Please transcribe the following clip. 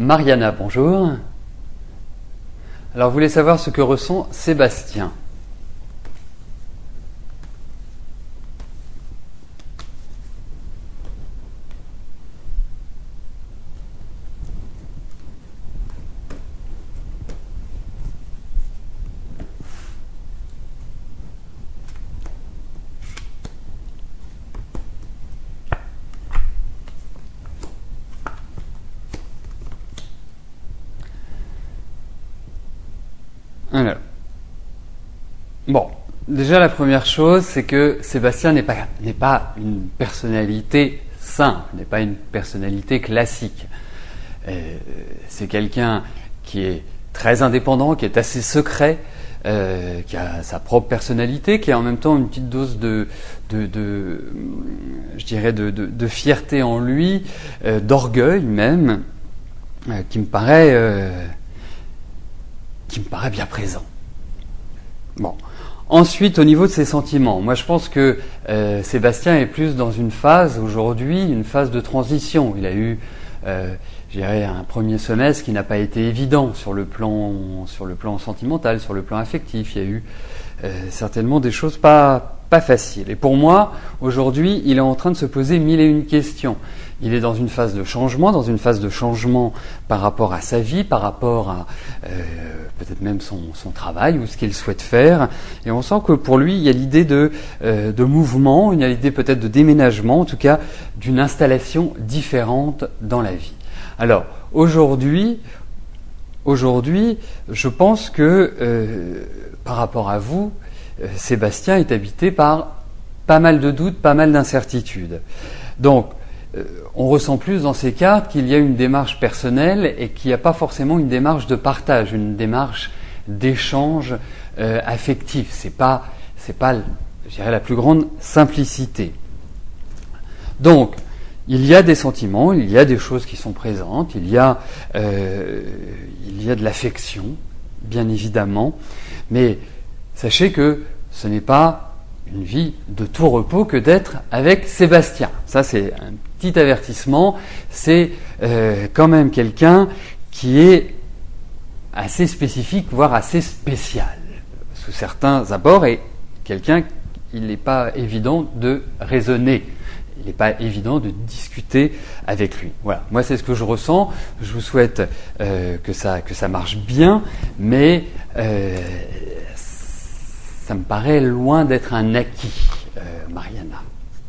Mariana, bonjour. Alors, vous voulez savoir ce que ressent Sébastien. Alors, bon, déjà la première chose, c'est que Sébastien n'est pas une personnalité simple, n'est pas une personnalité classique. C'est quelqu'un qui est très indépendant, qui est assez secret, qui a sa propre personnalité, qui a en même temps une petite dose de fierté en lui, d'orgueil même, qui me paraît bien présent. Bon. Ensuite, au niveau de ses sentiments, moi je pense que Sébastien est plus dans une phase aujourd'hui, une phase de transition. Il a eu, un premier semestre qui n'a pas été évident sur le plan sentimental, sur le plan affectif. Il y a eu certainement des choses pas faciles. Et pour moi, aujourd'hui, il est en train de se poser 1001 questions. Il est dans une phase de changement par rapport à sa vie, par rapport à peut-être même son travail ou ce qu'il souhaite faire. Et on sent que pour lui, il y a l'idée de mouvement, il y a l'idée peut-être de déménagement, en tout cas d'une installation différente dans la vie. Alors, aujourd'hui, je pense que par rapport à vous, Sébastien est habité par pas mal de doutes, pas mal d'incertitudes. Donc, on ressent plus dans ces cartes qu'il y a une démarche personnelle et qu'il n'y a pas forcément une démarche de partage, une démarche d'échange affectif. C'est pas, je dirais, la plus grande simplicité. Donc, il y a des sentiments, il y a des choses qui sont présentes, il y a de l'affection, bien évidemment, mais sachez que ce n'est pas une vie de tout repos que d'être avec Sébastien. Ça, c'est un petit avertissement. C'est quand même quelqu'un qui est assez spécifique, voire assez spécial, sous certains abords, et quelqu'un, il n'est pas évident de raisonner. Il n'est pas évident de discuter avec lui. Voilà, moi c'est ce que je ressens. Je vous souhaite que ça marche bien, mais ça me paraît loin d'être un acquis, Mariana.